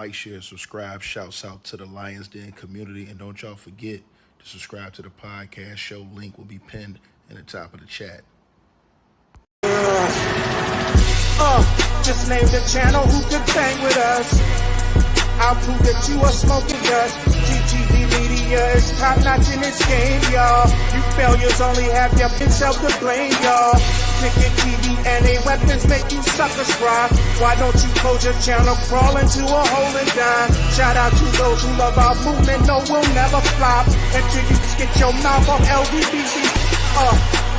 like, share, subscribe. Shouts out to the Lions Den community. And don't y'all forget to subscribe to the podcast show. Link will be pinned in the top of the chat. Just name the channel who could bang with us. I'll prove that you are smoking dust. GGD Media is top notch in this game, y'all. You failures only have your self to blame, y'all. Cricket TV and a weapons make you suckers cry. Why don't you close your channel, crawl into a hole and die? Shout out to those who love our movement, no, we'll never flop. Until you get your mouth off LGBTQ.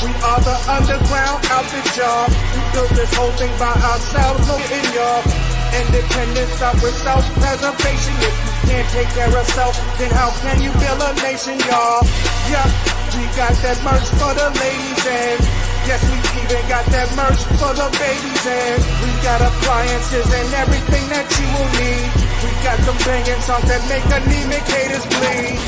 We are the underground outfit, y'all. We built this whole thing by ourselves, no in y'all. Independence start with self-preservation. If you can't take care of self, then how can you build a nation, y'all? Yup, we got that merch for the ladies and yes, we even got that merch for the babies and we got appliances and everything that you will need. We got some banging songs that make anemic haters bleed.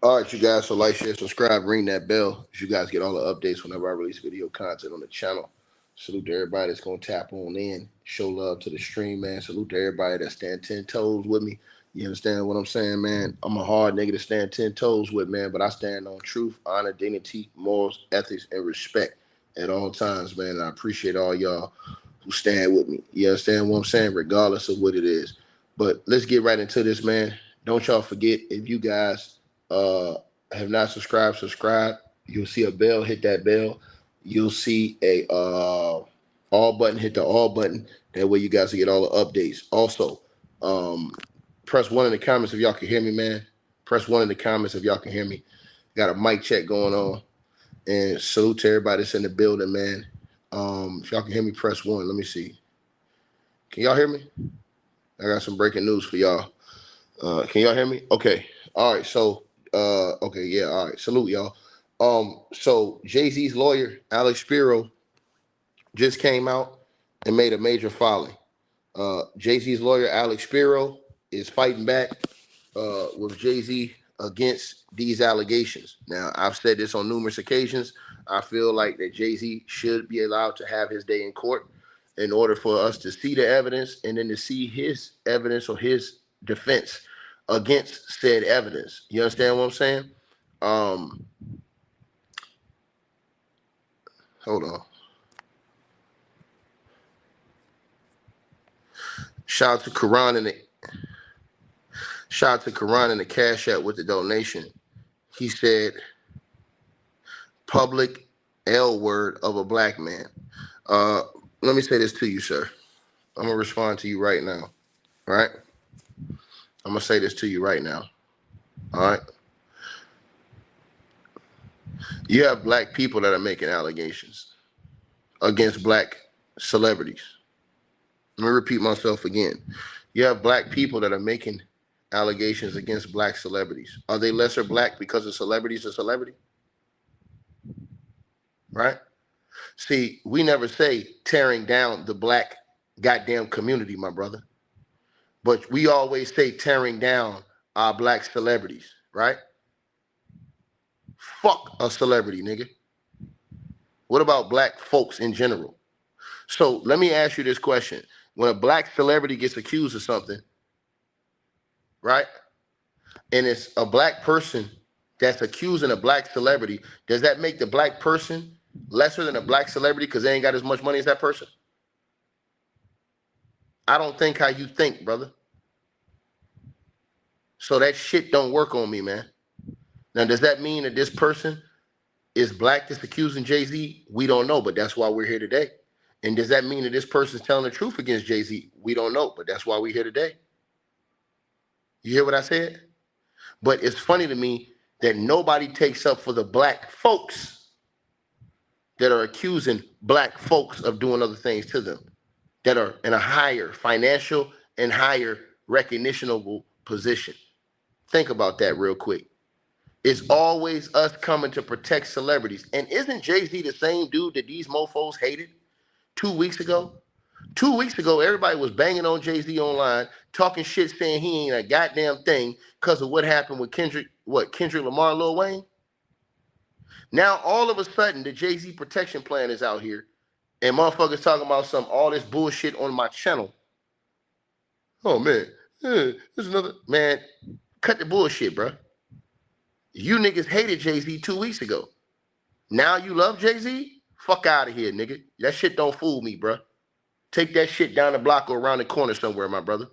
All right, you guys, so like, share, subscribe, ring that bell so you guys get all the updates whenever I release video content on the channel. Salute to everybody that's going to tap on in. Show love to the stream, man. Salute to everybody that stand 10 toes with me. You understand what I'm saying, man? I'm a hard nigga to stand 10 toes with, man, but I stand on truth, honor, dignity, morals, ethics, and respect at all times, man. And I appreciate all y'all who stand with me. You understand what I'm saying? Regardless of what it is. But let's get right into this, man. Don't y'all forget, if you guys have not subscribe. You'll see a bell, hit that bell. You'll see a all button, hit the all button. That way you guys will get all the updates. Also, press 1 in the comments if y'all can hear me, man. Press 1 in the comments if y'all can hear me. Got a mic check going on. And salute to everybody that's in the building, man. If y'all can hear me, press 1. Let me see. Can y'all hear me? I got some breaking news for y'all. Can y'all hear me? Okay. All right. So okay, yeah, all right. Salute, y'all. So Jay-Z's lawyer, Alex Spiro, just came out and made a major filing. Jay-Z's lawyer, Alex Spiro, is fighting back with Jay-Z against these allegations. Now, I've said this on numerous occasions. I feel like that Jay-Z should be allowed to have his day in court in order for us to see the evidence and then to see his evidence or his defense against said evidence. You understand what I'm saying? Hold on. Shout out to Karan and the Cash App with the donation. He said, public L word of a black man. Let me say this to you, sir. I'm gonna respond to you right now. All right? I'm going to say this to you right now. All right? You have black people that are making allegations against black celebrities. Let me repeat myself again. You have black people that are making allegations against black celebrities. Are they lesser black because a celebrity is a celebrity? Right? See, we never say tearing down the black goddamn community, my brother. But we always say tearing down our black celebrities, right? Fuck a celebrity, nigga. What about black folks in general? So let me ask you this question. When a black celebrity gets accused of something, right? And it's a black person that's accusing a black celebrity, does that make the black person lesser than a black celebrity because they ain't got as much money as that person? I don't think how you think, brother. So that shit don't work on me, man. Now, does that mean that this person is black that's accusing Jay-Z? We don't know, but that's why we're here today. And does that mean that this person's telling the truth against Jay-Z? We don't know, but that's why we're here today. You hear what I said? But it's funny to me that nobody takes up for the black folks that are accusing black folks of doing other things to them, that are in a higher financial and higher recognitionable position. Think about that real quick. It's always us coming to protect celebrities. And isn't Jay-Z the same dude that these mofos hated 2 weeks ago? 2 weeks ago, everybody was banging on Jay-Z online, talking shit, saying he ain't a goddamn thing because of what happened with Kendrick Lamar, Lil Wayne. Now, all of a sudden, the Jay-Z protection plan is out here, and motherfuckers talking about all this bullshit on my channel. Oh, man. There's another... Man, cut the bullshit, bro. You niggas hated Jay-Z 2 weeks ago. Now you love Jay-Z? Fuck out of here, nigga. That shit don't fool me, bro. Take that shit down the block or around the corner somewhere, my brother.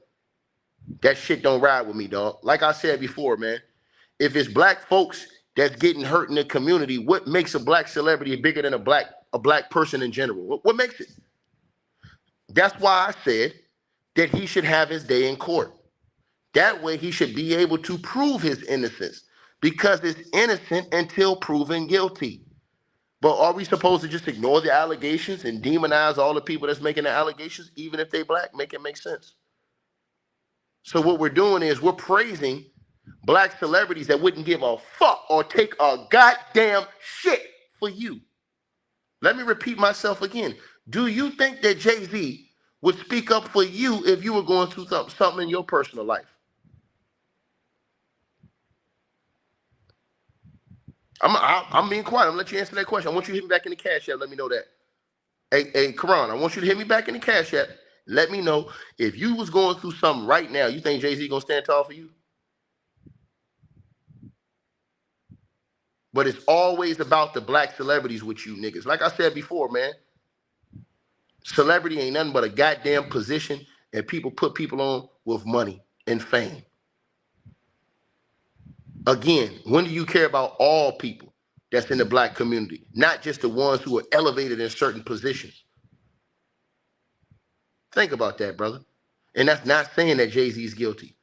That shit don't ride with me, dog. Like I said before, man, if it's black folks that's getting hurt in the community, what makes a black celebrity bigger than a black person in general? What makes it? That's why I said that he should have his day in court. That way he should be able to prove his innocence, because it's innocent until proven guilty. But are we supposed to just ignore the allegations and demonize all the people that's making the allegations, even if they black? Make it make sense. So what we're doing is we're praising black celebrities that wouldn't give a fuck or take a goddamn shit for you. Let me repeat myself again. Do you think that Jay-Z would speak up for you if you were going through something in your personal life? I'm being quiet. I'm gonna let you answer that question. I want you to hit me back in the cash app. Let me know that. Hey, Karan, I want you to hit me back in the cash app. Let me know if you was going through something right now. You think Jay-Z gonna stand tall for you? But it's always about the black celebrities with you niggas. Like I said before, man, celebrity ain't nothing but a goddamn position, and people put people on with money and fame. Again, when do you care about all people that's in the black community, not just the ones who are elevated in certain positions? Think about that, brother. And that's not saying that Jay-Z's guilty.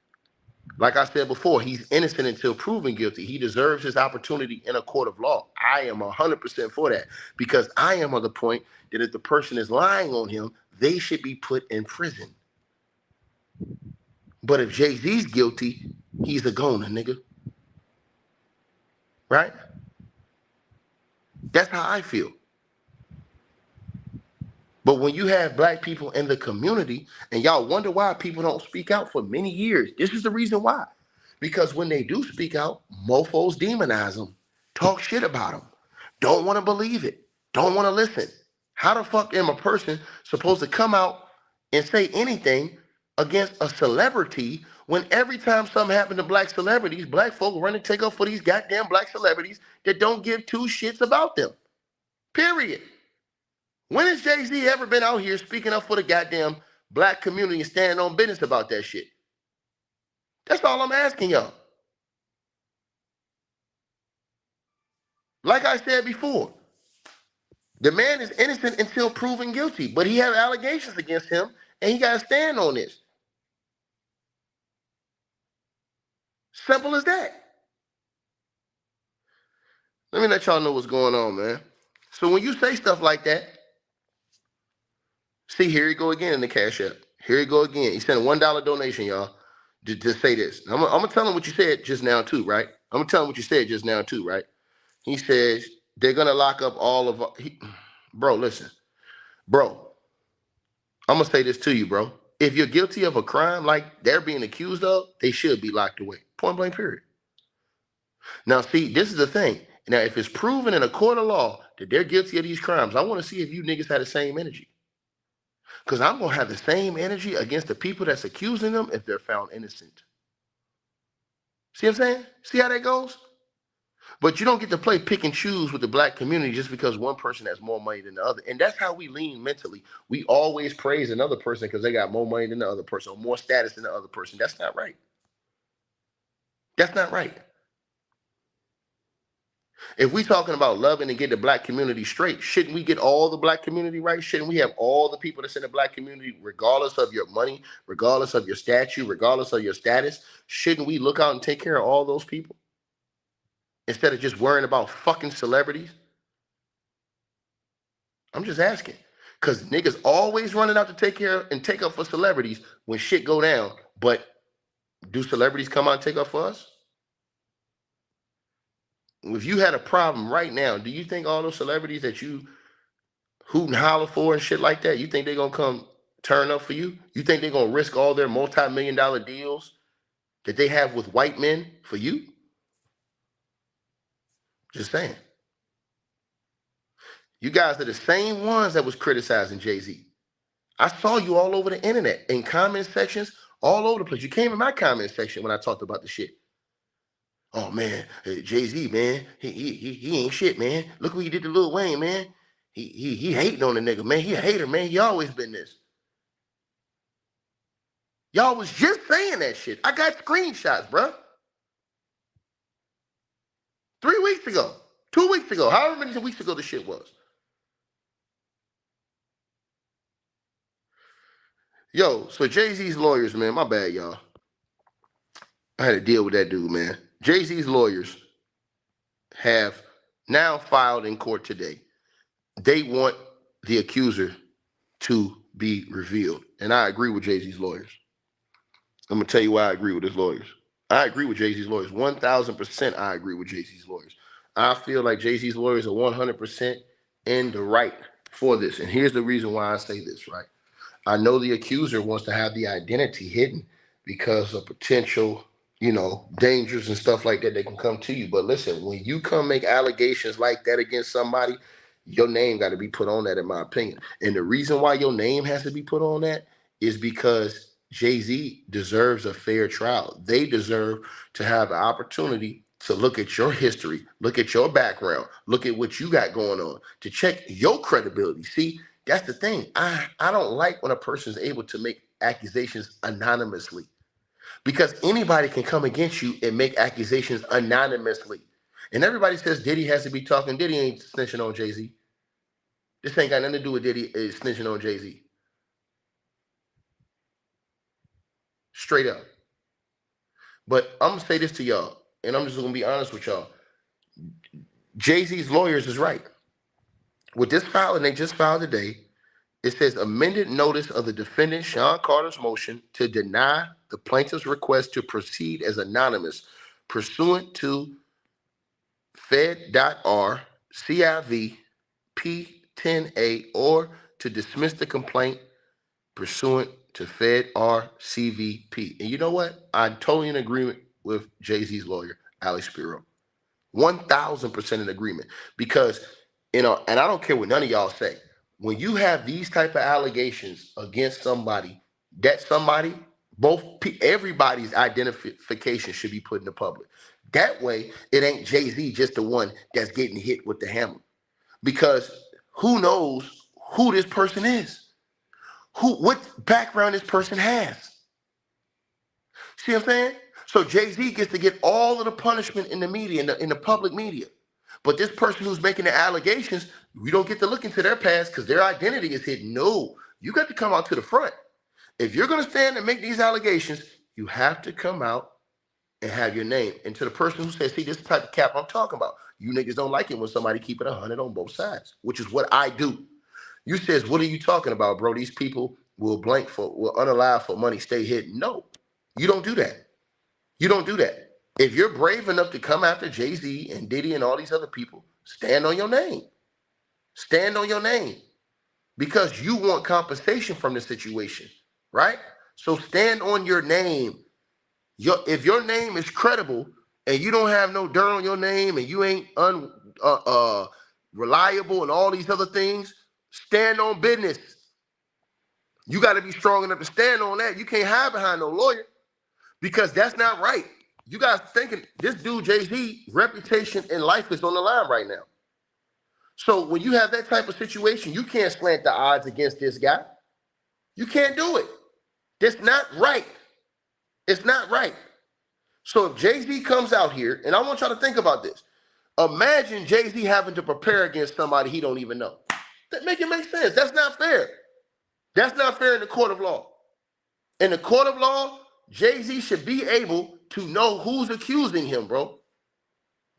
Like I said before, he's innocent until proven guilty. He deserves his opportunity in a court of law. I am 100% for that, because I am of the point that if the person is lying on him, they should be put in prison. But if Jay-Z's guilty, he's a goner, nigga. Right? That's how I feel. But when you have black people in the community, and y'all wonder why people don't speak out for many years, this is the reason why. Because when they do speak out, mofos demonize them, talk shit about them, don't want to believe it, don't want to listen. How the fuck am a person supposed to come out and say anything against a celebrity when every time something happened to black celebrities, black folk run and take up for these goddamn black celebrities that don't give two shits about them? Period. When has Jay-Z ever been out here speaking up for the goddamn black community and standing on business about that shit? That's all I'm asking y'all. Like I said before, the man is innocent until proven guilty, but he have allegations against him, and he got to stand on this. Simple as that. Let me let y'all know what's going on, man. So when you say stuff like that, see, here you go again in the Cash App. Here you go again. He sent a $1 donation, y'all, to say this. I'm going to tell him what you said just now, too, right? I'm going to tell him what you said just now, too, right? He says they're going to lock up all of... Bro, listen. Bro, I'm going to say this to you, bro. If you're guilty of a crime like they're being accused of, they should be locked away. Point blank, period. Now, see, this is the thing. Now, if it's proven in a court of law that they're guilty of these crimes, I want to see if you niggas had the same energy. Because I'm going to have the same energy against the people that's accusing them if they're found innocent. See what I'm saying? See how that goes? But you don't get to play pick and choose with the black community just because one person has more money than the other. And that's how we lean mentally. We always praise another person because they got more money than the other person or more status than the other person. That's not right. That's not right. If we talking about loving and getting the black community straight, shouldn't we get all the black community right? Shouldn't we have all the people that's in the black community, regardless of your money, regardless of your statue, regardless of your status? Shouldn't we look out and take care of all those people instead of just worrying about fucking celebrities? I'm just asking, because niggas always running out to take care and take up for celebrities when shit go down. But do celebrities come out and take up for us? If you had a problem right now, do you think all those celebrities hoot and holler for and shit like that, you think they're gonna come turn up for you? You think they're gonna risk all their multi-million-dollar deals that they have with white men for you? Just saying. You guys are the same ones that was criticizing Jay-Z. I saw you all over the internet, in comment sections, all over the place. You came in my comment section when I talked about the shit. Oh man, Jay-Z, man, he ain't shit, man. Look what he did to Lil Wayne, man. He hating on the nigga, man. He a hater, man. He always been this. Y'all was just saying that shit. I got screenshots, bro. 3 weeks ago, 2 weeks ago, however many weeks ago the shit was. Yo, so Jay-Z's lawyers, man, my bad, y'all. I had to deal with that dude, man. Jay-Z's lawyers have now filed in court today. They want the accuser to be revealed. And I agree with Jay-Z's lawyers. I'm going to tell you why I agree with his lawyers. I agree with Jay-Z's lawyers. 1,000% I agree with Jay-Z's lawyers. I feel like Jay-Z's lawyers are 100% in the right for this. And here's the reason why I say this, right? I know the accuser wants to have the identity hidden because of potential, dangers and stuff like that can come to you. But listen, when you come make allegations like that against somebody, your name got to be put on that, in my opinion. And the reason why your name has to be put on that is because Jay-Z deserves a fair trial. They deserve to have the opportunity to look at your history, look at your background, look at what you got going on, to check your credibility. See, that's the thing. I don't like when a person is able to make accusations anonymously, because anybody can come against you and make accusations anonymously. And everybody says Diddy has to be talking. Diddy ain't snitching on Jay-Z. This ain't got nothing to do with Diddy snitching on Jay-Z. Straight up. But I'm going to say this to y'all, and I'm just going to be honest with y'all. Jay-Z's lawyers is right. With this filing they just filed today, it says amended notice of the defendant Sean Carter's motion to deny the plaintiff's request to proceed as anonymous pursuant to Fed.R CIV P10A, or to dismiss the complaint pursuant to Fed.R CVP. And you know what? I'm totally in agreement with Jay-Z's lawyer, Ali Spiro. 1,000% in agreement. Because, and I don't care what none of y'all say, when you have these type of allegations against somebody, everybody's identification should be put in the public. That way, it ain't Jay-Z just the one that's getting hit with the hammer. Because who knows who this person is? What background this person has? See what I'm saying? So Jay-Z gets to get all of the punishment in the media, in the public media. But this person who's making the allegations, we don't get to look into their past because their identity is hidden. No, you got to come out to the front. If you're going to stand and make these allegations, you have to come out and have your name. And to the person who says, see, this is the type of cap I'm talking about. You niggas don't like it when somebody keep it 100 on both sides, which is what I do. You says, what are you talking about, bro? These people will unalive for money, stay hidden. No, you don't do that. You don't do that. If you're brave enough to come after Jay-Z and Diddy and all these other people, stand on your name. Stand on your name. Because you want compensation from the situation, right? So stand on your name. If your name is credible and you don't have no dirt on your name and you ain't reliable and all these other things, stand on business. You got to be strong enough to stand on that. You can't hide behind no lawyer, because that's not right. You guys thinking this dude Jay-Z reputation and life is on the line right now. So when you have that type of situation, you can't slant the odds against this guy. You can't do it. That's not right. It's not right. So if Jay-Z comes out here, and I want y'all to think about this. Imagine Jay-Z having to prepare against somebody he don't even know. That make sense. That's not fair. That's not fair in the court of law. In the court of law, Jay-Z should be able to know who's accusing him, bro.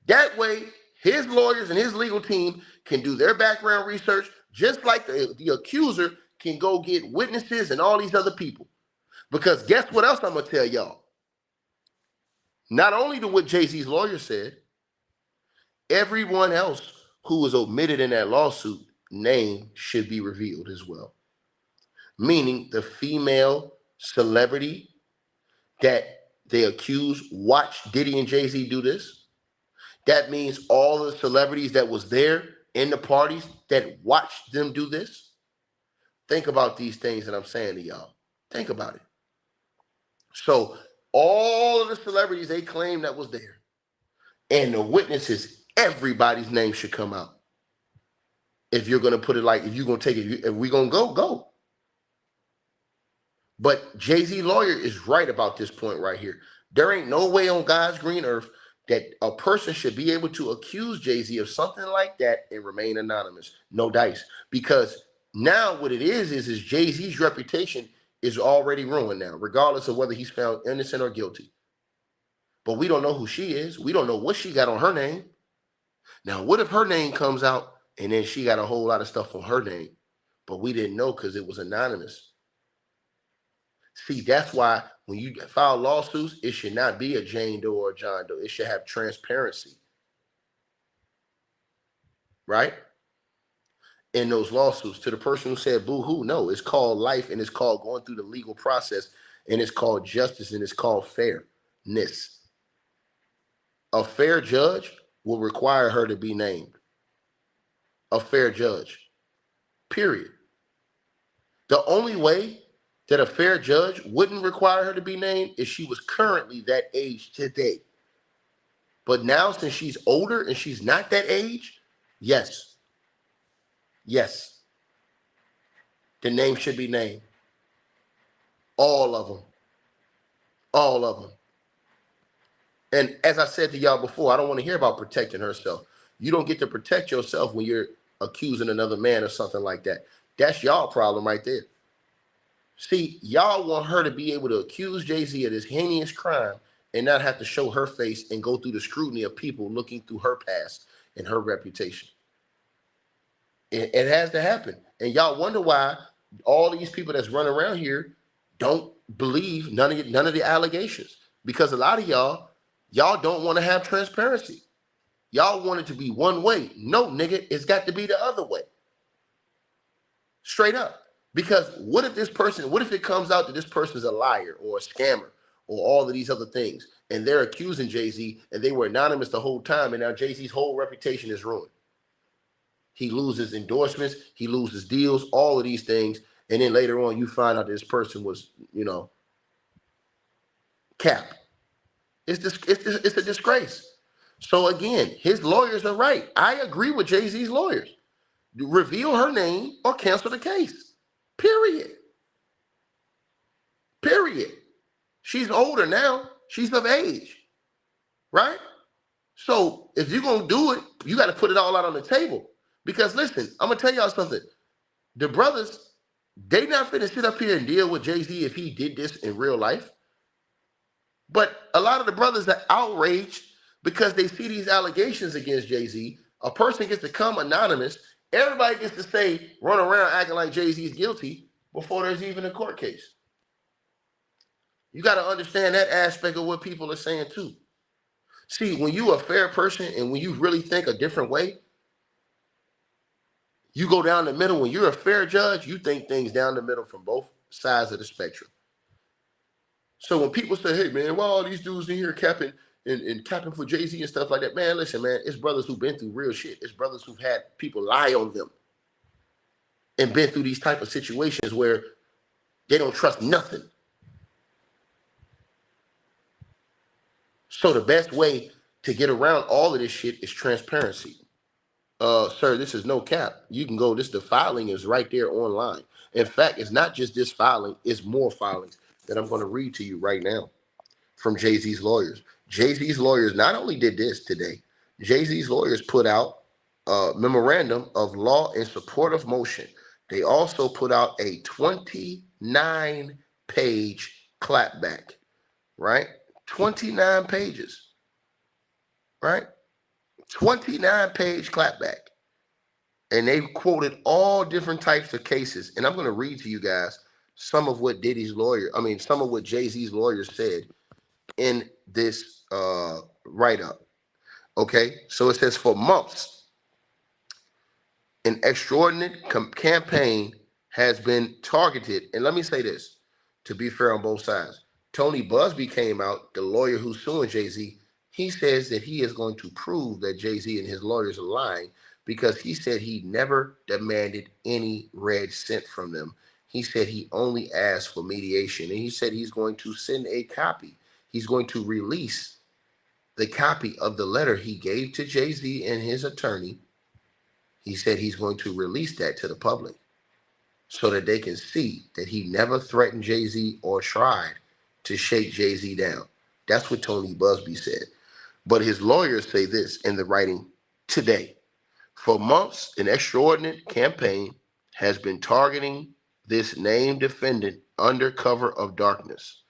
That way, his lawyers and his legal team can do their background research, just like the accuser can go get witnesses and all these other people. Because guess what else I'm going to tell y'all? Not only to what Jay-Z's lawyer said, everyone else who was omitted in that lawsuit name should be revealed as well. Meaning the female celebrity that they accuse watched Diddy and Jay-Z do this. That means all the celebrities that was there in the parties that watched them do this. Think about these things that I'm saying to y'all. Think about it. So all of the celebrities they claim that was there, and the witnesses, everybody's name should come out. If you're going to put it like, if you're going to take it, if we're going to go. But Jay-Z lawyer is right about this point right here. There ain't no way on God's green earth that a person should be able to accuse Jay-Z of something like that and remain anonymous. No dice. Because now what it is Jay-Z's reputation is already ruined now, regardless of whether he's found innocent or guilty. But we don't know who she is. We don't know what she got on her name. Now, what if her name comes out and then she got a whole lot of stuff on her name, but we didn't know because it was anonymous? See, that's why when you file lawsuits, it should not be a Jane Doe or a John Doe. It should have transparency, right? In those lawsuits, to the person who said boo-hoo, no, it's called life, and it's called going through the legal process, and it's called justice, and it's called fairness. A fair judge will require her to be named. A fair judge, period. The only way that a fair judge wouldn't require her to be named if she was currently that age today. But now, since she's older and she's not that age, yes, the name should be named. All of them. All of them. And as I said to y'all before, I don't want to hear about protecting herself. You don't get to protect yourself when you're accusing another man or something like that. That's y'all problem right there. See, y'all want her to be able to accuse Jay-Z of this heinous crime and not have to show her face and go through the scrutiny of people looking through her past and her reputation. It has to happen. And y'all wonder why all these people that's running around here don't believe none of the allegations. Because a lot of y'all don't want to have transparency. Y'all want it to be one way. No, nigga, it's got to be the other way. Straight up. Because what if it comes out that this person is a liar or a scammer or all of these other things, and they're accusing Jay-Z and they were anonymous the whole time, and now Jay-Z's whole reputation is ruined. He loses endorsements, he loses deals, all of these things, and then later on you find out this person was, cap. It's a disgrace. So again, his lawyers are right. I agree with Jay-Z's lawyers. Reveal her name or cancel the case. Period. She's older now. She's of age. Right? So if you're going to do it, you got to put it all out on the table. Because listen, I'm going to tell y'all something. The brothers, they not finna sit up here and deal with Jay-Z if he did this in real life. But a lot of the brothers are outraged because they see these allegations against Jay-Z. A person gets to come anonymous. Everybody gets to say, run around acting like Jay-Z is guilty before there's even a court case. You got to understand that aspect of what people are saying too. See, when you a fair person and when you really think a different way, you go down the middle. When you're a fair judge, you think things down the middle from both sides of the spectrum. So when people say, hey, man, why all these dudes in here capping and capping for Jay-Z and stuff like that, man, listen, man, it's brothers who've been through real shit. It's brothers who've had people lie on them and been through these type of situations where they don't trust nothing. So the best way to get around all of this shit is transparency. Sir, this is no cap. You can go, the filing is right there online. In fact, it's not just this filing, it's more filings that I'm going to read to you right now from Jay-Z's lawyers. Jay-Z's lawyers not only did this today, Jay-Z's lawyers put out a memorandum of law in support of motion. They also put out a 29-page clapback, right? 29 pages, right? 29-page clapback. And they quoted all different types of cases. And I'm going to read to you guys some of what some of what Jay-Z's lawyers said in this write-up. Okay, so it says, for months, An extraordinary campaign has been targeted. And let me say this, to be fair on both sides. Tony Busby came out, the lawyer who's suing Jay-Z. He says that he is going to prove that Jay-Z and his lawyers are lying because he said he never demanded any red cent from them. He said he only asked for mediation. And he said he's going to send a copy. He's going to release the copy of the letter he gave to Jay-Z and his attorney. He said he's going to release that to the public so that they can see that he never threatened Jay-Z or tried to shake Jay-Z down. That's what Tony Busby said. But his lawyers say this in the writing today. For months, an extraordinary campaign has been targeting this named defendant under cover of darkness.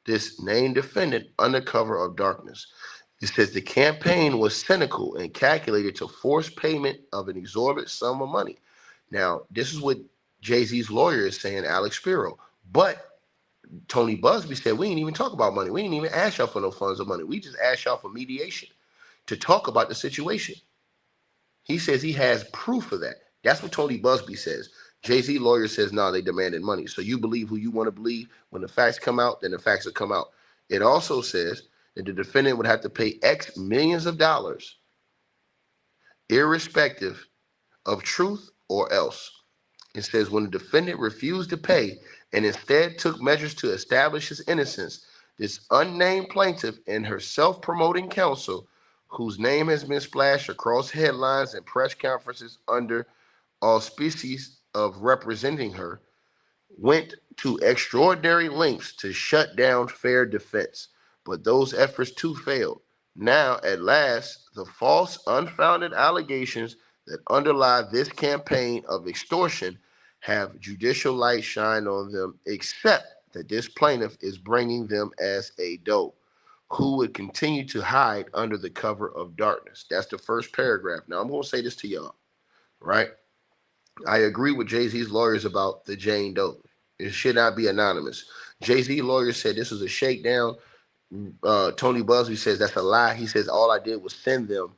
This named defendant under cover of darkness. It says the campaign was cynical and calculated to force payment of an exorbitant sum of money. Now, this is what Jay-Z's lawyer is saying, Alex Spiro. But Tony Busby said, we didn't even talk about money. We didn't even ask y'all for no funds or money. We just asked y'all for mediation to talk about the situation. He says he has proof of that. That's what Tony Busby says. Jay-Z lawyer says, no, they demanded money. So you believe who you want to believe. When the facts come out, then the facts will come out. It also says that the defendant would have to pay X millions of dollars, irrespective of truth or else. It says when the defendant refused to pay and instead took measures to establish his innocence, this unnamed plaintiff and her self-promoting counsel, whose name has been splashed across headlines and press conferences under auspices of representing her, went to extraordinary lengths to shut down fair defense. But those efforts too failed. Now, at last, the false, unfounded allegations that underlie this campaign of extortion have judicial light shine on them, except that this plaintiff is bringing them as a doe who would continue to hide under the cover of darkness. That's the first paragraph. Now, I'm going to say this to y'all, right? I agree with Jay-Z's lawyers about the Jane Doe. It should not be anonymous. Jay-Z lawyers said this was a shakedown. Tony Busby says that's a lie. He says all I did was send them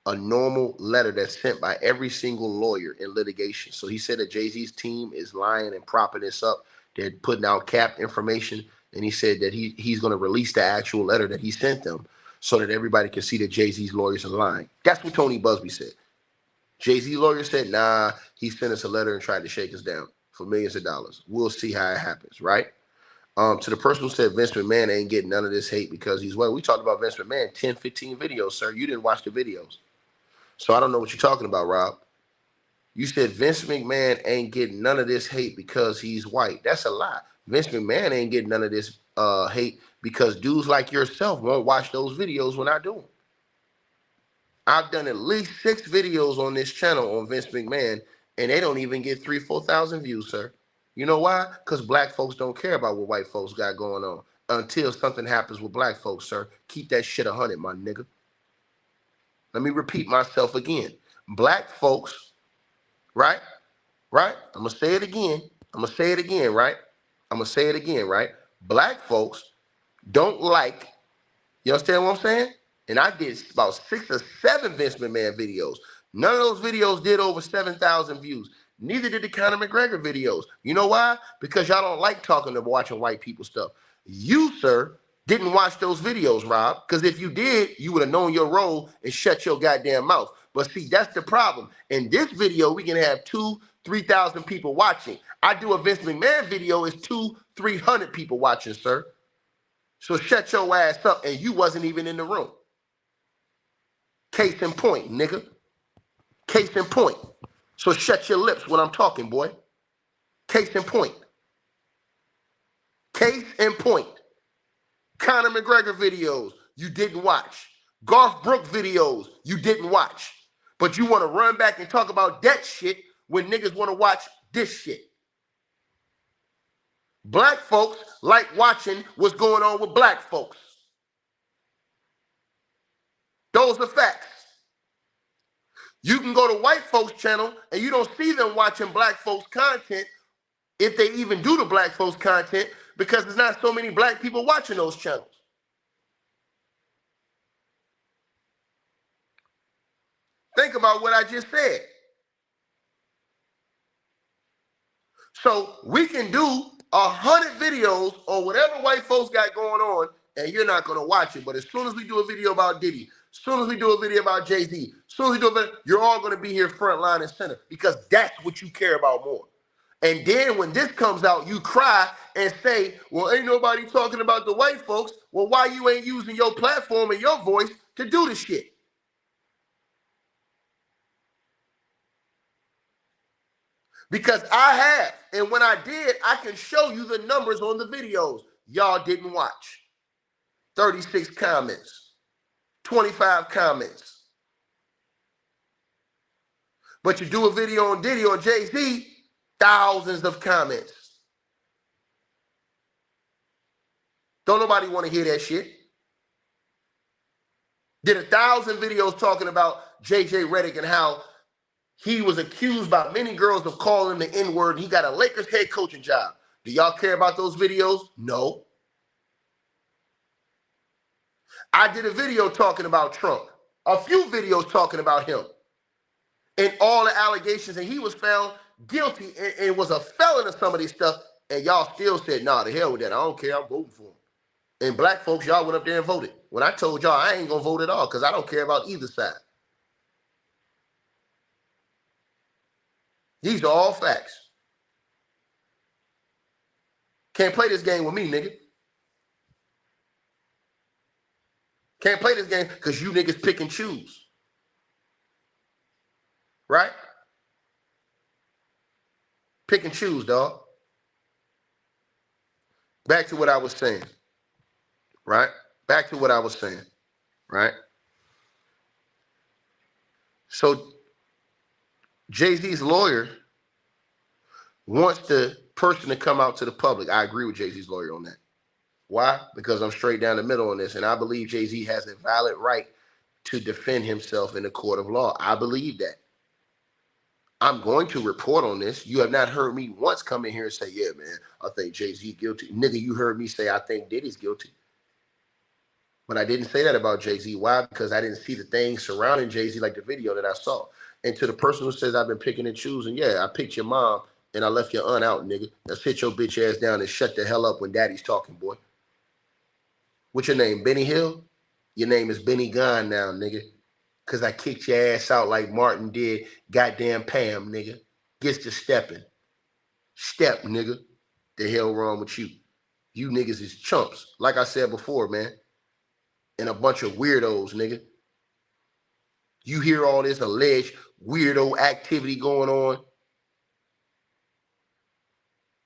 a normal letter that's sent by every single lawyer in litigation. So he said that Jay-Z's team is lying and propping this up. They're putting out cap information. And he said that he's going to release the actual letter that he sent them so that everybody can see that Jay-Z's lawyers are lying. That's what Tony Busby said. Jay-Z lawyer said, nah, he sent us a letter and tried to shake us down for millions of dollars. We'll see how it happens, right? To the person who said Vince McMahon ain't getting none of this hate because he's well, we talked about Vince McMahon 10, 15 videos, sir. You didn't watch the videos. So I don't know what you're talking about, Rob. You said Vince McMahon ain't getting none of this hate because he's white. That's a lie. Vince McMahon ain't getting none of this hate because dudes like yourself won't watch those videos when I do them. I've done at least 6 videos on this channel on Vince McMahon, and they don't even get 3,000, 4,000 views, sir. You know why? Because black folks don't care about what white folks got going on until something happens with black folks, sir. Keep that shit 100, my nigga. Let me repeat myself again. Black folks, right? Right? I'm going to say it again. I'm going to say it again, right? I'm going to say it again, right? Black folks don't like, you understand what I'm saying? And I did about 6 or 7 Vince McMahon videos. None of those videos did over 7,000 views. Neither did the Conor McGregor videos. You know why? Because y'all don't like talking and watching white people stuff. You, sir, didn't watch those videos, Rob, because if you did, you would have known your role and shut your goddamn mouth. But see, that's the problem. In this video, we can have 2,000, 3,000 people watching. I do a Vince McMahon video, it's 200, 300 people watching, sir. So shut your ass up, and you wasn't even in the room. Case in point, nigga. Case in point. So shut your lips when I'm talking, boy. Case in point. Case in point. Conor McGregor videos, you didn't watch. Garth Brooks videos, you didn't watch. But you want to run back and talk about that shit when niggas want to watch this shit. Black folks like watching what's going on with black folks. Those are facts. You can go to white folks' channel and you don't see them watching black folks' content if they even do the black folks' content because there's not so many black people watching those channels. Think about what I just said. So we can do 100 videos on whatever white folks got going on, and you're not going to watch it. But as soon as we do a video about Diddy, as soon as we do a video about Jay-Z, as soon as we do a video, you're all going to be here front line and center because that's what you care about more. And then when this comes out, you cry and say, well, ain't nobody talking about the white folks. Well, why you ain't using your platform and your voice to do the shit? Because I have. And when I did, I can show you the numbers on the videos. Y'all didn't watch. 36 comments. 25 comments. But you do a video on Diddy or Jay-Z, thousands of comments. Don't nobody want to hear that shit. Did 1,000 videos talking about JJ Redick and how he was accused by many girls of calling him the N-word. He got a Lakers head coaching job. Do y'all care about those videos? No. I did a video talking about Trump. A few videos talking about him. And all the allegations. And he was found guilty and was a felon of some of this stuff. And y'all still said, nah, the hell with that. I don't care. I'm voting for him. And black folks, y'all went up there and voted. When I told y'all I ain't going to vote at all because I don't care about either side. These are all facts. Can't play this game with me, nigga. Can't play this game because you niggas pick and choose. Right? Pick and choose, dog. Back to what I was saying. Right? Back to what I was saying. Right? So Jay-Z's lawyer wants the person to come out to the public. I agree with Jay-Z's lawyer on that. Why? Because I'm straight down the middle on this, and I believe Jay-Z has a valid right to defend himself in the court of law. I believe that. I'm going to report on this. You have not heard me once come in here and say, yeah, man, I think Jay-Z guilty. Nigga, you heard me say I think Diddy's guilty. But I didn't say that about Jay-Z. Why? Because I didn't see the things surrounding Jay-Z like the video that I saw. And to the person who says I've been picking and choosing, yeah, I picked your mom and I left your aunt out, nigga. Now sit your bitch ass down and shut the hell up when daddy's talking, boy. What's your name, Benny Hill? Your name is Benny Gunn now, nigga. Because I kicked your ass out like Martin did goddamn Pam, nigga. Gets to stepping. Step, nigga. The hell wrong with you? You niggas is chumps. Like I said before, man. And a bunch of weirdos, nigga. You hear all this alleged weirdo activity going on.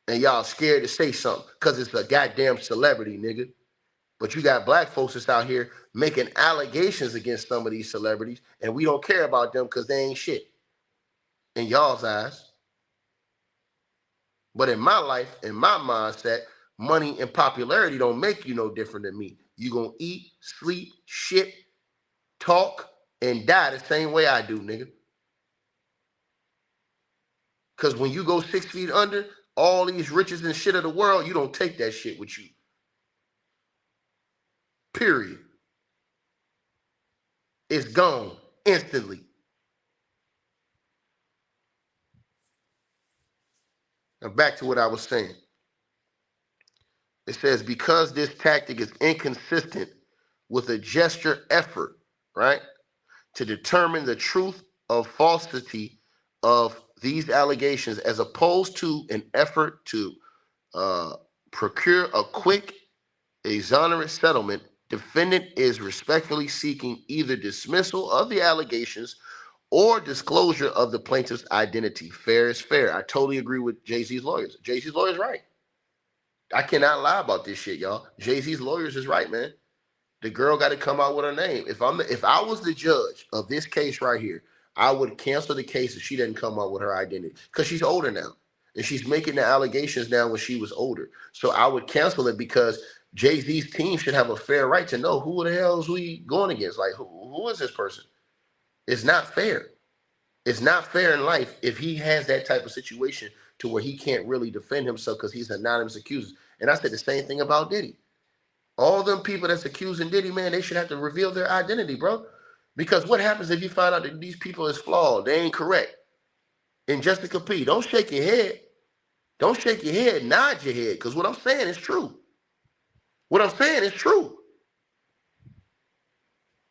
And y'all scared to say something because it's a goddamn celebrity, nigga. But you got black folks that's out here making allegations against some of these celebrities, and we don't care about them because they ain't shit in y'all's eyes. But in my life, in my mindset, money and popularity don't make you no different than me. You gonna eat, sleep, shit, talk, and die the same way I do, nigga. Because when you go 6 feet under, all these riches and shit of the world, you don't take that shit with you. Period. It's gone instantly. Now back to what I was saying. It says, because this tactic is inconsistent with a gesture effort, right, to determine the truth of falsity of these allegations as opposed to an effort to procure a quick, exonerate settlement, defendant is respectfully seeking either dismissal of the allegations or disclosure of the plaintiff's identity. Fair is fair. I totally agree with Jay-Z's lawyers. Jay-Z's lawyers right. I cannot lie about this shit, y'all. Jay-Z's lawyers is right, man. The girl got to come out with her name. If I was the judge of this case right here, I would cancel the case if she didn't come out with her identity because she's older now. And she's making the allegations now when she was older. So I would cancel it because Jay-Z's team should have a fair right to know who the hell is we going against. Like, who is this person? It's not fair. It's not fair in life if he has that type of situation to where he can't really defend himself because he's anonymous accusers. And I said the same thing about Diddy. All them people that's accusing Diddy, man, they should have to reveal their identity, bro. Because what happens if you find out that these people is flawed? They ain't correct. And Jessica P., don't shake your head. Don't shake your head, nod your head, because what I'm saying is true. What I'm saying is true.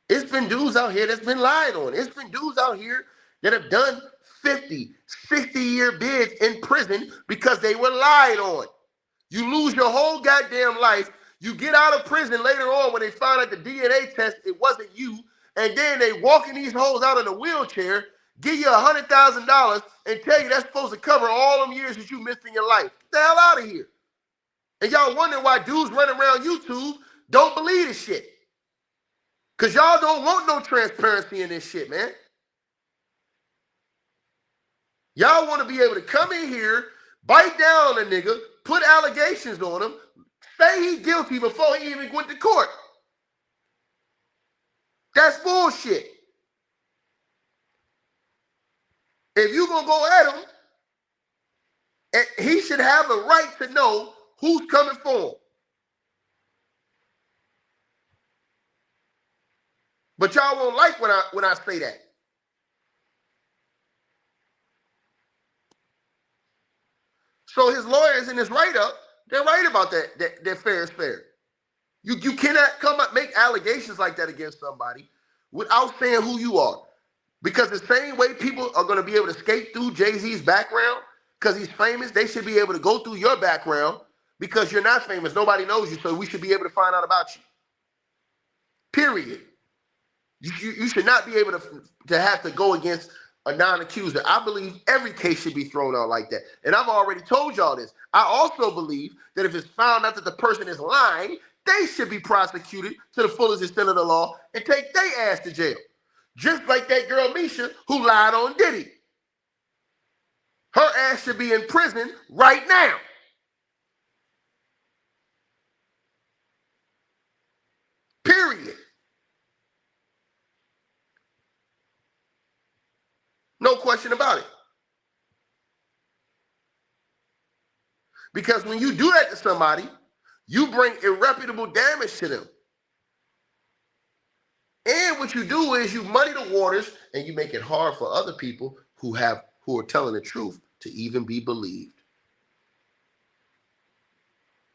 It's been dudes out here that's been lied on. It's been dudes out here that have done 50, 60-year bids in prison because they were lied on. You lose your whole goddamn life. You get out of prison later on when they find out the DNA test, it wasn't you. And then they walking these hoes out in a wheelchair, give you $100,000 and tell you that's supposed to cover all them years that you missed in your life. Get the hell out of here. And y'all wondering why dudes running around YouTube don't believe this shit. Because y'all don't want no transparency in this shit, man. Y'all want to be able to come in here, bite down a nigga, put allegations on him, say he's guilty before he even went to court. That's bullshit. If you going to go at him, he should have a right to know who's coming for him. But y'all won't like when I say that. So his lawyers in his write-up, they're right about that fair is fair. You cannot come up make allegations like that against somebody without saying who you are. Because the same way people are going to be able to skate through Jay-Z's background because he's famous, they should be able to go through your background because you're not famous. Nobody knows you, so we should be able to find out about you. Period. You should not be able to have to go against a non-accuser. I believe every case should be thrown out like that. And I've already told y'all this. I also believe that if it's found out that the person is lying, they should be prosecuted to the fullest extent of the law and take their ass to jail. Just like that girl Misha who lied on Diddy. Her ass should be in prison right now. Period. No question about it. Because when you do that to somebody, you bring irreparable damage to them. And what you do is you muddy the waters and you make it hard for other people who are telling the truth to even be believed.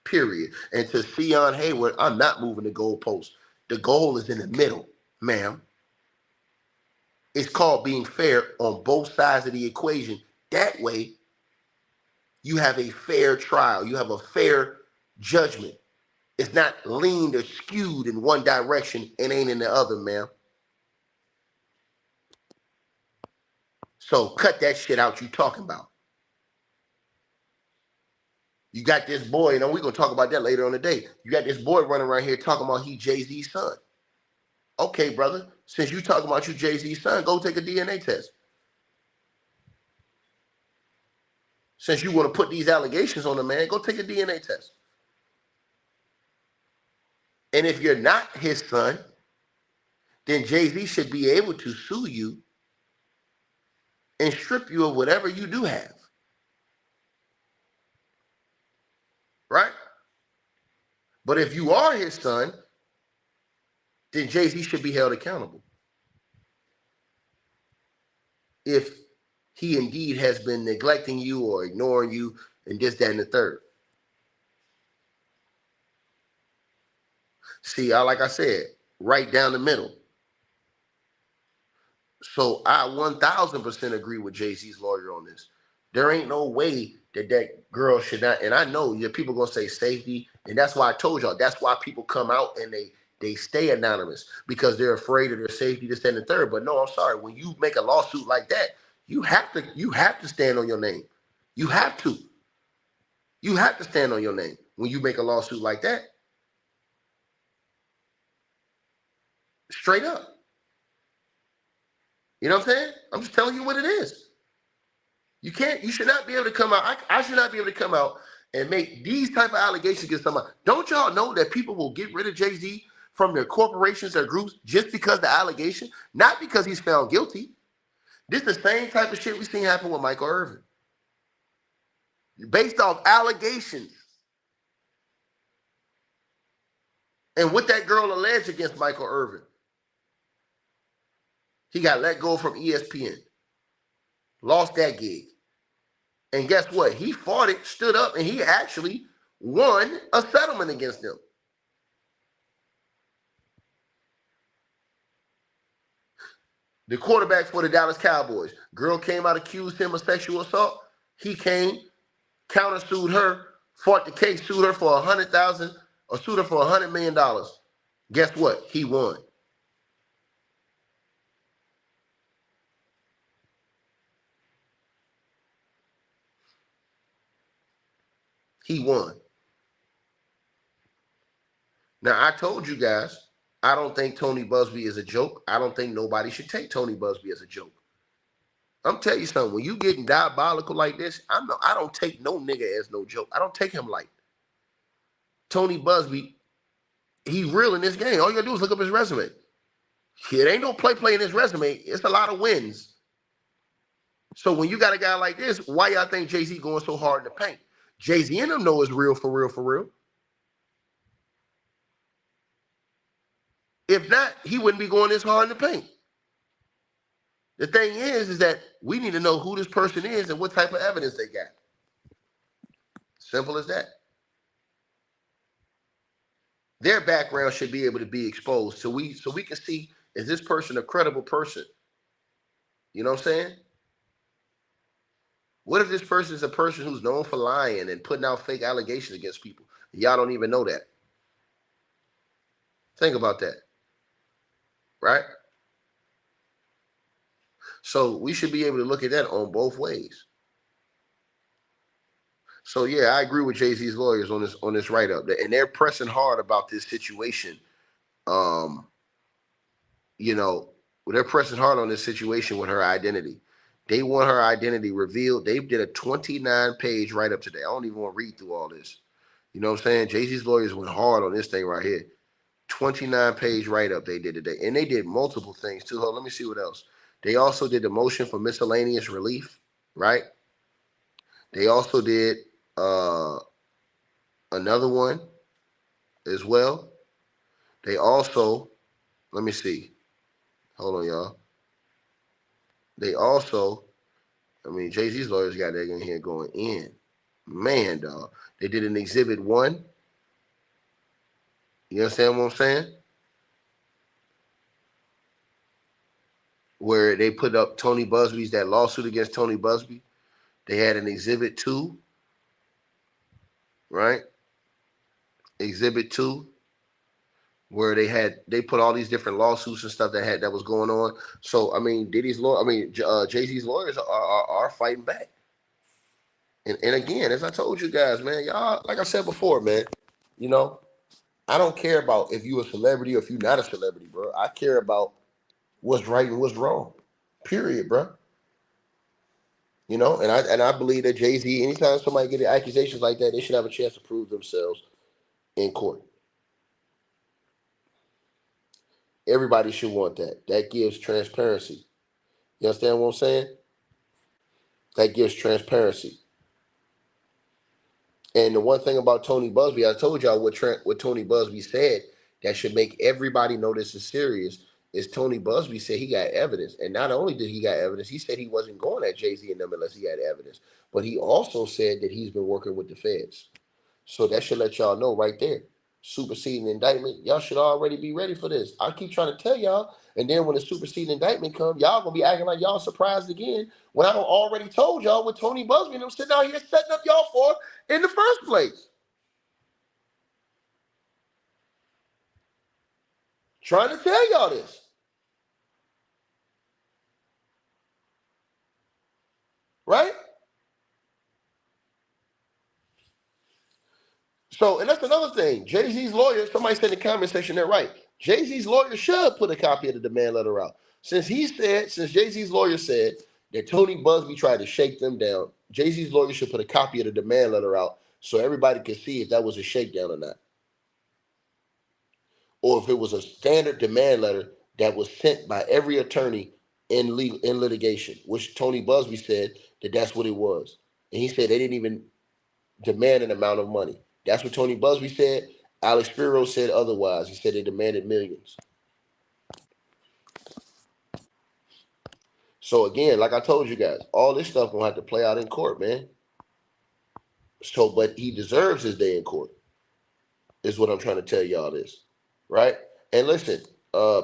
Period. And to Sion Hayward, I'm not moving the goalpost. The goal is in the middle, ma'am. It's called being fair on both sides of the equation. That way, you have a fair trial. You have a fair judgment. It's not leaned or skewed in one direction and ain't in the other, ma'am. So cut that shit out you talking about. You got this boy, and we're going to talk about that later on today. You got this boy running around here talking about he Jay-Z's son. Okay, brother, since you talking about you Jay-Z's son, go take a DNA test. Since you want to put these allegations on the man, go take a DNA test. And if you're not his son, then Jay-Z should be able to sue you and strip you of whatever you do have. Right? But if you are his son, then Jay-Z should be held accountable. If he indeed has been neglecting you or ignoring you and this, that, and the third. See, like I said, right down the middle. So I 1,000% agree with Jay-Z's lawyer on this. There ain't no way that girl should not, and I know people going to say safety, and that's why I told y'all, that's why people come out and they stay anonymous because they're afraid of their safety, this, that, and the third. But no, I'm sorry. When you make a lawsuit like that, you have to stand on your name. You have to. You have to stand on your name when you make a lawsuit like that. Straight up. You know what I'm saying? I'm just telling you what it is. You should not be able to come out. I should not be able to come out and make these type of allegations against somebody. Don't y'all know that people will get rid of Jay-Z from their corporations or groups just because the allegation, not because he's found guilty. This is the same type of shit we seen happen with Michael Irvin. Based off allegations. And what that girl alleged against Michael Irvin. He got let go from ESPN. Lost that gig. And guess what? He fought it, stood up, and he actually won a settlement against them. The quarterback for the Dallas Cowboys. Girl came out, accused him of sexual assault. He came, countersued her, fought the case, sued her for $100,000 or sued her for $100 million. Guess what? He won. He won. Now, I told you guys, I don't think Tony Buzbee is a joke. I don't think nobody should take Tony Buzbee as a joke. I'm telling you something. When you getting diabolical like this, I don't take no nigga as no joke. I don't take him light. Tony Buzbee, he's real in this game. All you gotta do is look up his resume. It ain't no play in his resume. It's a lot of wins. So when you got a guy like this, why y'all think Jay-Z going so hard in the paint? Jay-Z and them know it's real for real, for real. If not, he wouldn't be going this hard in the paint. The thing is that we need to know who this person is and what type of evidence they got. Simple as that. Their background should be able to be exposed so we can see, is this person a credible person? You know what I'm saying? What if this person is a person who's known for lying and putting out fake allegations against people? Y'all don't even know that. Think about that. Right? So we should be able to look at that on both ways. So yeah, I agree with Jay-Z's lawyers on this write-up. And they're pressing hard about this situation. You know, they're pressing hard on this situation with her identity. They want her identity revealed. They did a 29-page write-up today. I don't even want to read through all this. You know what I'm saying? Jay-Z's lawyers went hard on this thing right here. 29-page write-up they did today. And they did multiple things too. Hold on, let me see what else. They also did the motion for miscellaneous relief, right? They also did another one as well. They also, let me see. Hold on, y'all. They also, Jay-Z's lawyers got that in here going in. Man, dog. They did an Exhibit 1. You understand what I'm saying? Where they put up Tony Buzbee's, that lawsuit against Tony Buzbee. They had an Exhibit 2, right? Exhibit 2, where they put all these different lawsuits and stuff that was going on. So Jay-Z's lawyers are fighting back. And again, as I told you guys, man, y'all, like I said before, man, you know, I don't care about if you a celebrity or if you're not a celebrity, bro. I care about what's right and what's wrong. Period, bro. You know, and I believe that Jay-Z, anytime somebody get accusations like that, they should have a chance to prove themselves in court. Everybody should want that. That gives transparency. You understand what I'm saying? That gives transparency. And the one thing about Tony Buzbee, I told y'all what Tony Buzbee said that should make everybody know this is serious, is Tony Buzbee said he got evidence. And not only did he got evidence, he said he wasn't going at Jay-Z and them unless he had evidence. But he also said that he's been working with the feds. So that should let y'all know right there. Superseding indictment, y'all should already be ready for this. I keep trying to tell y'all, and then when the superseding indictment comes, y'all gonna be acting like y'all surprised again when I already told y'all what Tony Buzbee and them sitting out here setting up y'all for in the first place. Trying to tell y'all this. Right? So, and that's another thing. Jay-Z's lawyer, somebody said in the comment section, they're right. Jay-Z's lawyer should put a copy of the demand letter out. Since Jay-Z's lawyer said that Tony Buzbee tried to shake them down, Jay-Z's lawyer should put a copy of the demand letter out so everybody can see if that was a shakedown or not. Or if it was a standard demand letter that was sent by every attorney in litigation, which Tony Buzbee said that that's what it was. And he said they didn't even demand an amount of money. That's what Tony Buzbee said. Alex Spiro said otherwise. He said they demanded millions. So again, like I told you guys, all this stuff gonna have to play out in court, man. So, but he deserves his day in court, is what I'm trying to tell y'all this, right? And listen,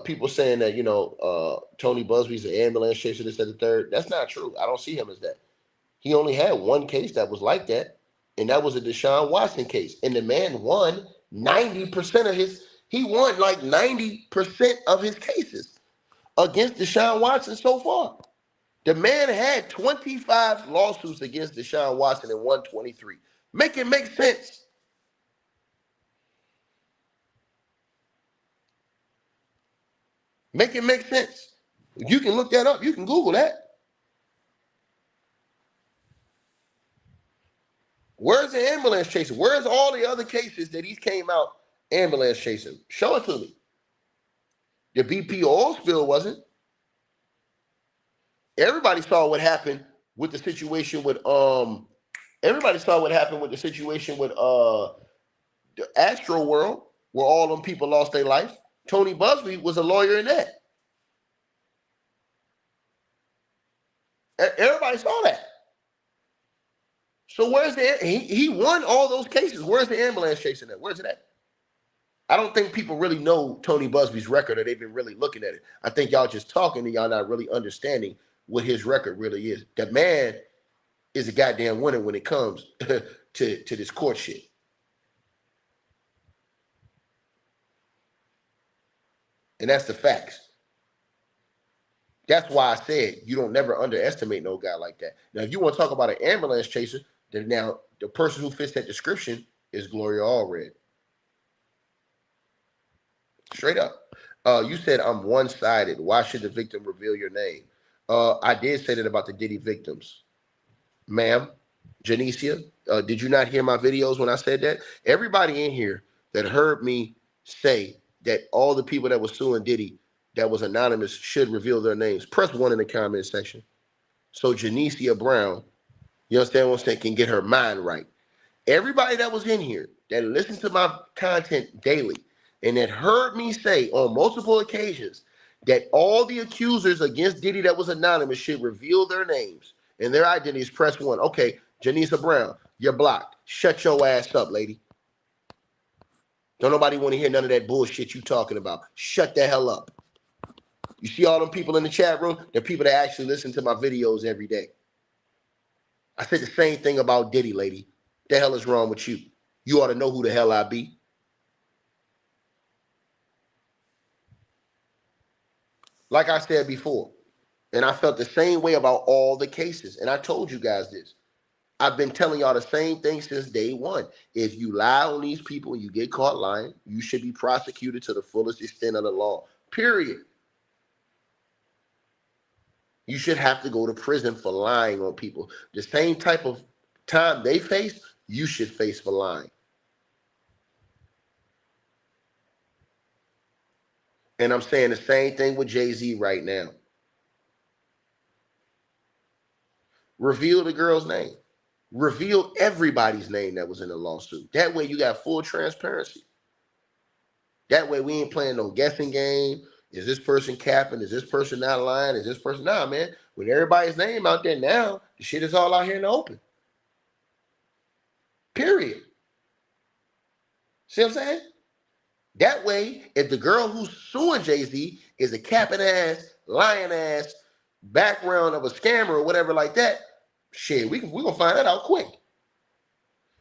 people saying that, Tony Busby's an ambulance chaser, this, that, the third. That's not true. I don't see him as that. He only had one case that was like that, and that was a Deshaun Watson case. And the man won 90% of he won like 90% of his cases against Deshaun Watson so far. The man had 25 lawsuits against Deshaun Watson and won 23. Make it make sense. Make it make sense. You can look that up. You can Google that. Where's the ambulance chasing? Where's all the other cases that he came out ambulance chasing? Show it to me. The BP oil spill wasn't. Everybody saw what happened with the situation with everybody saw what happened with the situation with the Astro World, where all them people lost their life. Tony Busby was a lawyer in that. Everybody saw that. So where's he won all those cases. Where's the ambulance chasing at? Where's it at? I don't think people really know Tony Busby's record, or they've been really looking at it. I think y'all just talking and y'all not really understanding what his record really is. That man is a goddamn winner when it comes to this court shit. And that's the facts. That's why I said you don't never underestimate no guy like that. Now, if you want to talk about an ambulance chaser, then now the person who fits that description is Gloria Allred. Straight up. You said I'm one-sided. Why should the victim reveal your name? I did say that about the Diddy victims. Ma'am, Janicia, did you not hear my videos when I said that? Everybody in here that heard me say that all the people that were suing Diddy that was anonymous should reveal their names, press 1 in the comment section. So Janicia Brown, you understand what I'm saying, can get her mind right. Everybody that was in here that listened to my content daily and that heard me say on multiple occasions that all the accusers against Diddy that was anonymous should reveal their names and their identities, press 1. Okay, Janicia Brown, you're blocked. Shut your ass up, lady. Don't nobody want to hear none of that bullshit you talking about. Shut the hell up. You see all them people in the chat room? They're people that actually listen to my videos every day. I said the same thing about Diddy, lady. The hell is wrong with you? You ought to know who the hell I be. Like I said before, and I felt the same way about all the cases. And I told you guys this. I've been telling y'all the same thing since day one. If you lie on these people and you get caught lying, you should be prosecuted to the fullest extent of the law. Period. You should have to go to prison for lying on people. The same type of time they face, you should face for lying. And I'm saying the same thing with Jay-Z right now. Reveal the girl's name. Reveal everybody's name that was in the lawsuit. That way you got full transparency. That way we ain't playing no guessing game. Is this person capping? Is this person not lying? Is this person not, man? With everybody's name out there now, the shit is all out here in the open. Period. See what I'm saying? That way, if the girl who's suing Jay-Z is a capping ass, lying ass, background of a scammer or whatever like that, shit, we're going to find that out quick.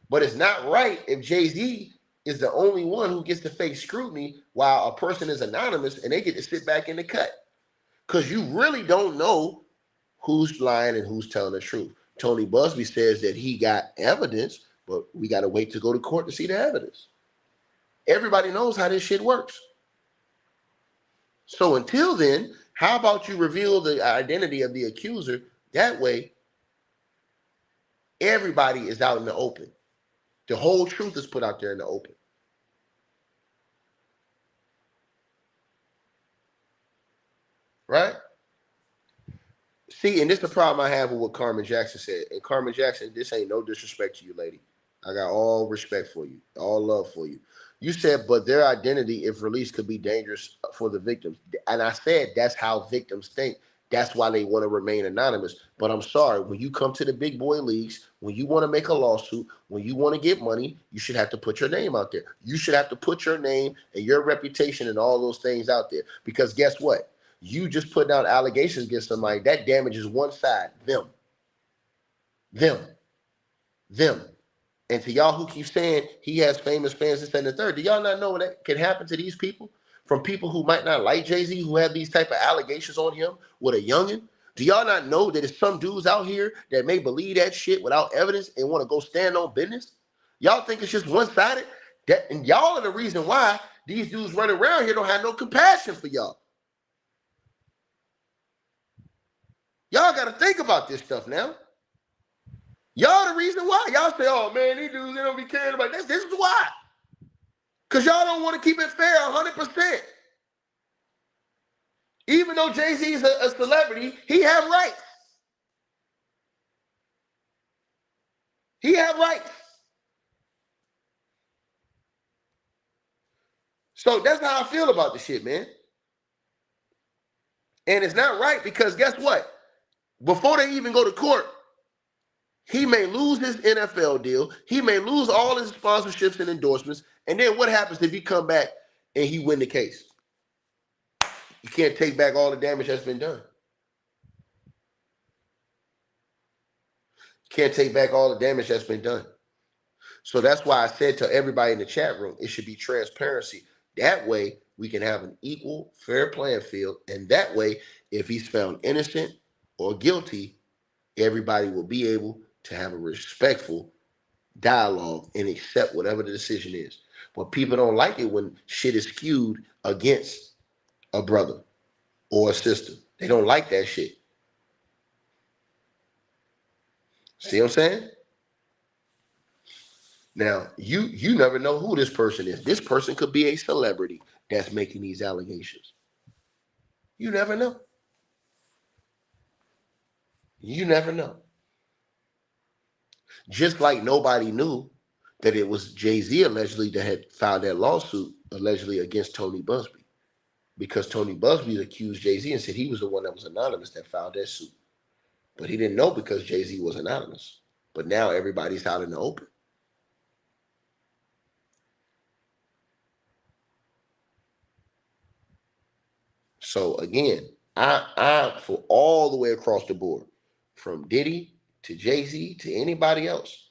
But it's not right if Jay-Z is the only one who gets to face scrutiny while a person is anonymous and they get to sit back in the cut. Because you really don't know who's lying and who's telling the truth. Tony Busby says that he got evidence, but we got to wait to go to court to see the evidence. Everybody knows how this shit works. So until then, how about you reveal the identity of the accuser? That way, everybody is out in the open. The whole truth is put out there in the open. Right? See, and this is the problem I have with what Carmen Jackson said. And Carmen Jackson, this ain't no disrespect to you, lady. I got all respect for you, all love for you. You said, but their identity, if released, could be dangerous for the victims. And I said, that's how victims think. That's why they want to remain anonymous. But I'm sorry, when you come to the big boy leagues, when you want to make a lawsuit, when you want to get money, you should have to put your name out there. You should have to put your name and your reputation and all those things out there. Because guess what? You just putting out allegations against somebody, that damages one side, them. And to y'all who keep saying he has famous fans and the third, do y'all not know what that can happen to these people? From people who might not like Jay-Z, who have these type of allegations on him with a youngin'? Do y'all not know that there's some dudes out here that may believe that shit without evidence and want to go stand on business? Y'all think it's just one-sided? And y'all are the reason why these dudes running around here don't have no compassion for y'all. Y'all got to think about this stuff now. Y'all the reason why. Y'all say, oh, man, these dudes, they don't be caring about this. This is why. Because y'all don't want to keep it fair 100%. Even though Jay-Z is a celebrity, he have rights. He have rights. So that's how I feel about the shit, man. And it's not right because guess what? Before they even go to court, he may lose his NFL deal. He may lose all his sponsorships and endorsements. And then what happens if he come back and he win the case? You can't take back all the damage that's been done. Can't take back all the damage that's been done. So that's why I said to everybody in the chat room, it should be transparency. That way we can have an equal, fair playing field. And that way, if he's found innocent or guilty, everybody will be able to have a respectful dialogue and accept whatever the decision is. But people don't like it when shit is skewed against a brother or a sister. They don't like that shit. See what I'm saying? Now, you never know who this person is. This person could be a celebrity that's making these allegations. You never know. You never know. Just like nobody knew that it was Jay-Z allegedly that had filed that lawsuit allegedly against Tony Busby, because Tony Busby accused Jay-Z and said he was the one that was anonymous that filed that suit. But he didn't know because Jay-Z was anonymous. But now everybody's out in the open. So again, I for all the way across the board, from Diddy to Jay-Z to anybody else,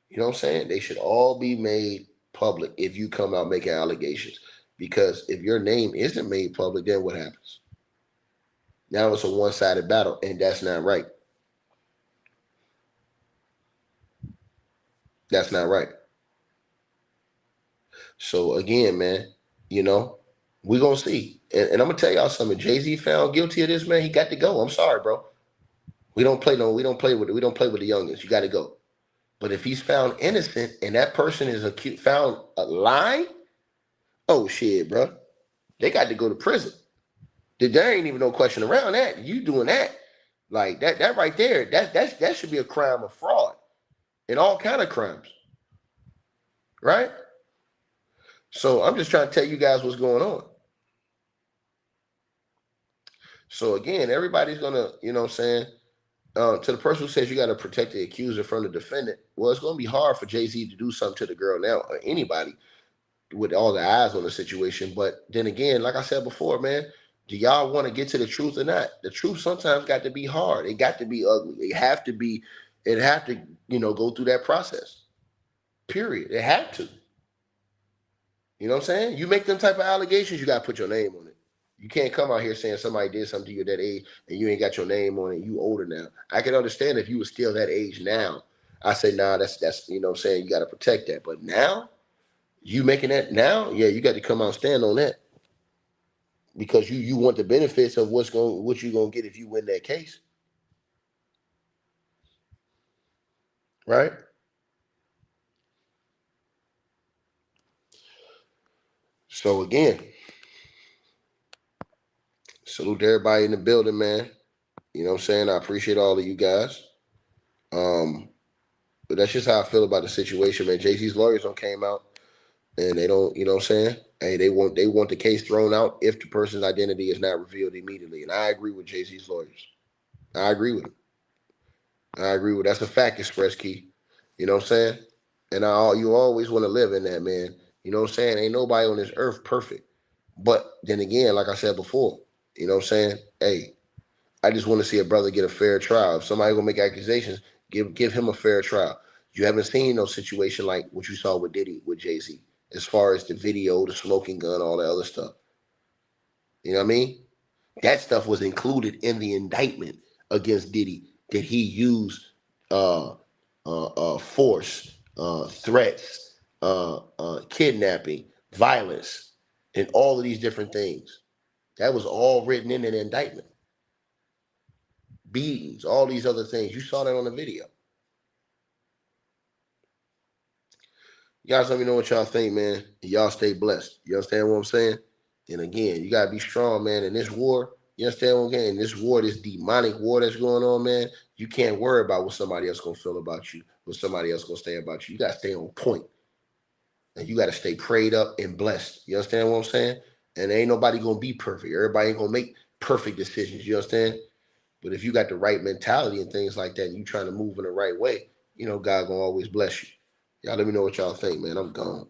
you know what I'm saying? They should all be made public if you come out making allegations. Because if your name isn't made public, then what happens? Now it's a one-sided battle, and that's not right. That's not right. So again, man, you know, we're going to see. And I'm going to tell y'all something. Jay-Z found guilty of this, man. He got to go. I'm sorry, bro. We don't play with the youngins. You got to go. But if he's found innocent and that person is found lying, oh shit, bro. They got to go to prison. There ain't even no question around that. You doing that. Like that right there, that should be a crime of fraud and all kind of crimes. Right? So I'm just trying to tell you guys what's going on. So again, everybody's gonna, you know what I'm saying, to the person who says you got to protect the accuser from the defendant, well, it's going to be hard for Jay-Z to do something to the girl now, or anybody with all the eyes on the situation. But then again, like I said before, man, do y'all want to get to the truth or not? The truth sometimes got to be hard. It got to be ugly. It have to, you know, go through that process. Period. It have to. You know what I'm saying? You make them type of allegations, you got to put your name on it. You can't come out here saying somebody did something to you at that age and you ain't got your name on it. You older now. I can understand if you were still that age now. I say, nah, that's you know what I'm saying, you got to protect that. But now, you making that now, yeah, you got to come out and stand on that. Because you want the benefits of what you're gonna get if you win that case. Right? So again, salute to everybody in the building, man. You know what I'm saying? I appreciate all of you guys. But that's just how I feel about the situation, man. Jay-Z's lawyers came out. and they don't, you know what I'm saying? Hey, they want the case thrown out if the person's identity is not revealed immediately. And I agree with Jay-Z's lawyers. I agree with him. I agree with that's a fact, Express Key. You know what I'm saying? And you always want to live in that, man. You know what I'm saying? Ain't nobody on this earth perfect. But then again, like I said before, you know what I'm saying? Hey, I just want to see a brother get a fair trial. If somebody gonna make accusations, give him a fair trial. You haven't seen no situation like what you saw with Diddy with Jay-Z, as far as the video, the smoking gun, all that other stuff. You know what I mean? That stuff was included in the indictment against Diddy that he used force, threats, kidnapping, violence, and all of these different things. That was all written in an indictment. Beatings, all these other things. You saw that on the video. You guys let me know what y'all think, man. Y'all stay blessed. You understand what I'm saying? And again, you gotta be strong, man. In this war, you understand what I'm saying? In this war, this demonic war that's going on, man, you can't worry about what somebody else gonna feel about you, what somebody else gonna say about you. You gotta stay on point. And you gotta stay prayed up and blessed. You understand what I'm saying? And ain't nobody gonna be perfect. Everybody ain't gonna make perfect decisions. You understand? But if you got the right mentality and things like that, and you trying to move in the right way, you know, God gonna always bless you. Y'all let me know what y'all think, man. I'm gone.